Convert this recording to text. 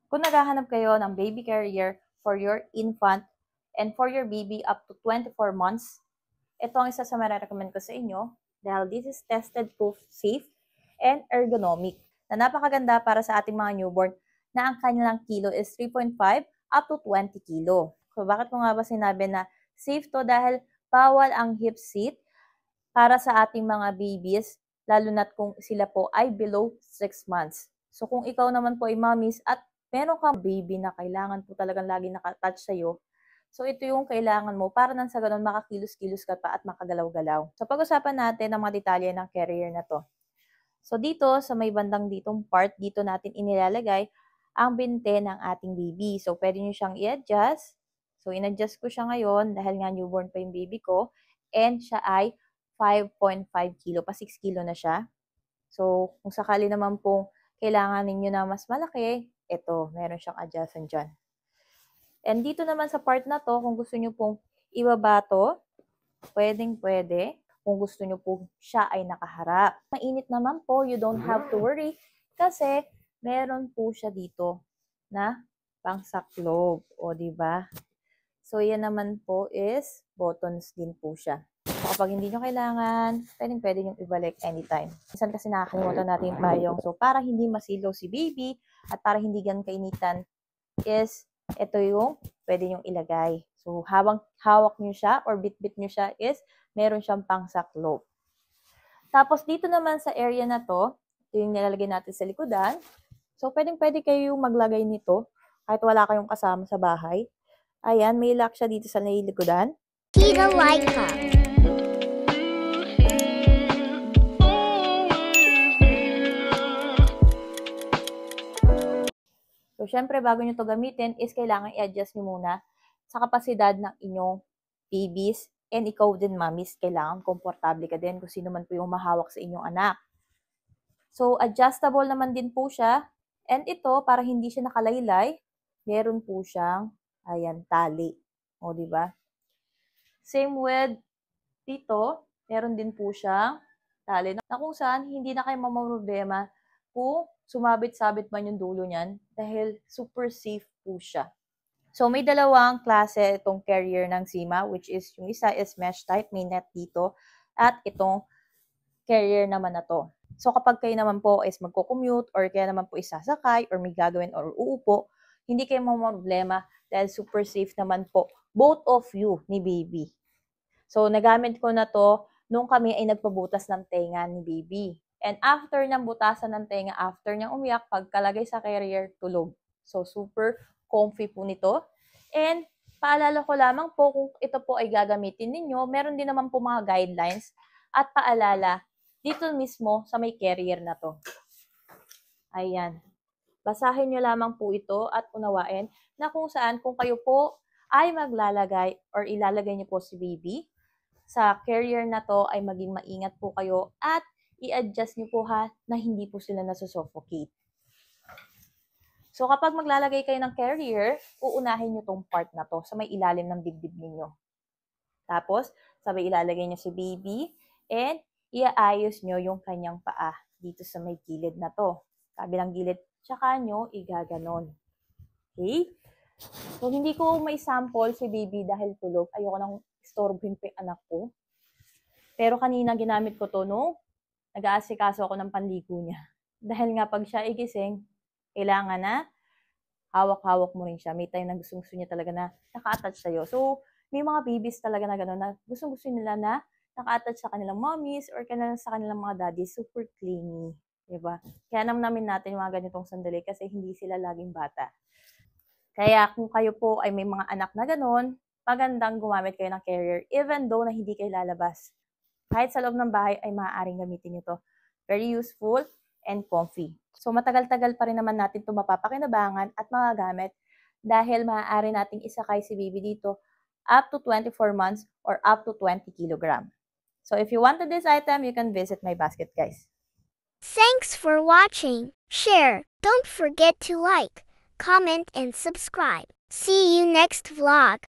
Kung naghahanap kayo ng baby carrier for your infant and for your baby up to 24 months, ito ang isa sa marirecommend ko sa inyo dahil this is tested, proof, safe, and ergonomic na napakaganda para sa ating mga newborn na ang kanilang kilo is 3.5 up to 20 kilo. So bakit ko nga ba sinabi na safe to? Dahil bawal ang hip seat para sa ating mga babies, lalo na't kung sila po ay below 6 months. So kung ikaw naman po ay mommies at meron kang baby na kailangan po talagang lagi nakatouch sa'yo, so ito yung kailangan mo para nang sa ganun makakilos-kilos ka pa at makagalaw-galaw. So pag-usapan natin ang mga detalye ng carrier na to. So dito sa may bandang ditong part, dito natin inilalagay ang binte ng ating baby. So pwede nyo siyang i-adjust. So in-adjust ko siya ngayon dahil nga newborn pa yung baby ko and siya ay 5.5 kilo, pa 6 kilo na siya. So kung sakali naman pong kailangan ninyo na mas malaki, ito, meron siyang adjustment dyan. And dito naman sa part na to, kung gusto nyo pong ibaba to, pwedeng-pwede. Kung gusto nyo po siya ay nakaharap. Mainit naman po, you don't have to worry kasi meron po siya dito na pangsaklob. O, diba? So, yan naman po is buttons din po siya. So, kapag hindi nyo kailangan, pwedeng-pwede nyo ibalik anytime. Minsan kasi nakakalimutan natin yung payong. So, para hindi masilaw si baby at para hindi gan kainitan is ito yung pwede nyong ilagay. So, habang hawak nyo siya or bit-bit nyo siya is meron siyang pangsaklob. Tapos, dito naman sa area na to, ito yung nilalagay natin sa likodan. So, pwedeng-pwede kayo maglagay nito kahit wala kayong kasama sa bahay. Ayan, may lock siya dito sa likodan. Tita Laika. So, syempre, bago nyo to gamitin is kailangan i-adjust nyo muna sa kapasidad ng inyong babies and ikaw din, mommies, kailangan komportable ka din kung sino man po yung mahawak sa inyong anak. So, adjustable naman din po siya. And ito, para hindi siya nakalaylay, meron po siyang, ayan, tali. O, diba? Same with dito, meron din po siyang tali na kung saan hindi na kayo mamamroblema kung sumabit-sabit man yung dulo niyan dahil super safe po siya. So, may dalawang klase itong carrier ng Sima, which is yung isa is mesh type, may net dito, at itong carrier naman na to. So, kapag kayo naman po is magko-commute or kaya naman po isasakay or may gagawin or uupo, hindi kayo problema dahil super safe naman po both of you ni baby. So, nagamit ko na to nung kami ay nagpabutas ng tenga ni baby. And after ng butasan ng tenga, after niyang umiyak, pagkalagay sa carrier, tulog. So, super comfy po nito. And, paalala ko lamang po kung ito po ay gagamitin ninyo, meron din naman po mga guidelines at paalala dito mismo sa may carrier na to. Ayan. Basahin nyo lamang po ito at unawain na kung saan kung kayo po ay maglalagay or ilalagay nyo po si baby sa carrier na to ay maging maingat po kayo at i-adjust nyo po ha na hindi po sila nasusuffocate. So kapag maglalagay kayo ng carrier, uunahin nyo tong part na to sa may ilalim ng dibdib ninyo. Tapos, sabay ilalagay nyo si baby and iaayos nyo yung kanyang paa dito sa may gilid na to. Kabilang gilid, tsaka nyo igaganon. Okay? So, hindi ko may sample si baby dahil tulog. Ayoko nang istorbohin pa yung anak ko. Pero kanina ginamit ko to nung nag-aasikaso ako ng panligo niya. Dahil nga pag siya igising, kailangan na hawak-hawak mo rin siya. May time na gusto niya talaga na naka-attach sa'yo. So, may mga babies talaga na gano'n na gusto nila na naka-attach sa kanilang mommies or sa kanilang mga daddies. Super clingy. Diba? Kaya namin natin yung mga ganitong sandali kasi hindi sila laging bata. Kaya kung kayo po ay may mga anak na gano'n, magandang gumamit kayo ng carrier even though na hindi kayo lalabas. Kahit sa loob ng bahay ay maaaring gamitin nyo to. Very useful and comfy. So matagal-tagal pa rin naman natin ito mapapakinabangan at magagamit dahil maaari nating isakay si baby dito up to 24 months or up to 20 kilogram. So if you wanted this item, you can visit my basket, guys. Thanks for watching. Share. Don't forget to like, comment, and subscribe. See you next vlog.